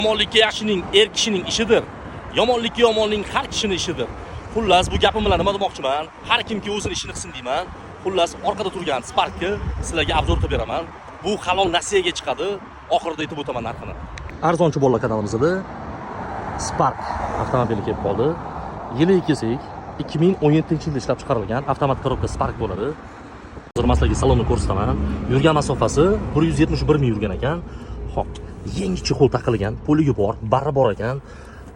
Yomonlikka yaxshining er kishining ishidir. Yomonlikka yomonning har kishining ishidir. Xullas, bu gapim bilan nima demoqchiman? Har kimki o'zining ishini qilsin deyman. Xullas, orqada turgan Spark'ni sizlarga obzor qilib beraman. Bu halol nasiyaga chiqadi. Oxirida aytib o'taman narxini. Arzonchi bolalar kanalimizda Spark avtomobili kelib qoldi. Yili kelsak, 2017-yilda ishlab chiqarilgan avtomat korobka Spark bo'ladi. Hozir sizlarga salonni ko'rsataman. Yurgan masofasi 171 ming yurgan ekan. Xo'p, yangi chexol taqilgan, poliga bor, barri bor ekan.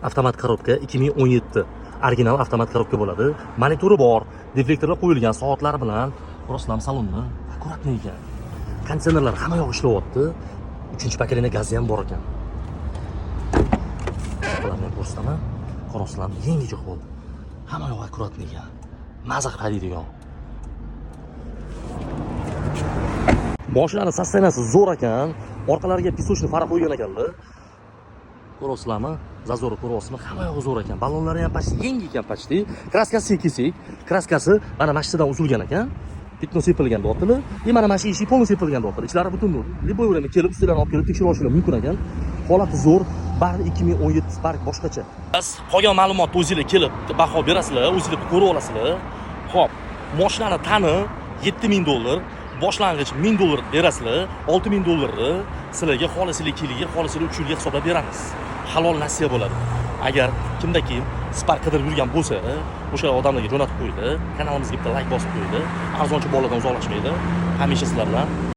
Avtomat korobka 2017 original avtomat korobka bo'ladi. Monitori bor, deflektorlar qo'yilgan, soatlar bilan rostlam salonni akkuratni ekan. Konditsionerlar hamma yoq ishlayapti. 3-pokoleniya gazi ham bor ekan. Ularni ko'rsataman. Qaroslam yangi chexol. Hamma yoq akkuratni ekan. Maza qilib haydaydigan. Mashinaning sostenasi zo'r ekan. Orqalariga pisochni fara qo'ygan ekanlar. Ko'rasizlarmi? Zazorni ko'ryapsizmi? Hamma yog'i zo'r ekan. Ballonlari ham pasti yangi ekan pasti. Kraskasi kelsak, kraskasi mana mashinadan uzilgan ekan. Bitno sepilgan deyaptilar. Mana mana shu ishi polni sepilgan deyaptilar. Ichlari butun liboy o'rami kelib ustidan olib kelib tekshirib olishingiz mumkin ekan. Holati zo'r. Bari 2017 Spark boshqacha. Biz qolgan ma'lumotni o'zingizlar kelib baho berasizlar, o'zingizlar ko'rib olasizlar. Xo'p, mashinani tani $7000, boshlang'ich $1000 berasizlar, $6000 sizlarga xolislik yiliga, xolislik 3 yilga hisoblab beramiz. Halol nasiya bo'ladi. Agar kimda kim Spark qidirib yurgan bo'lsa, o'sha odamlarga jo'natib qo'ydi, kanalimizga bitta like bosib qo'ydi, arzonchi boladan uzoqlashmaydi. Hamisha sizlar bilan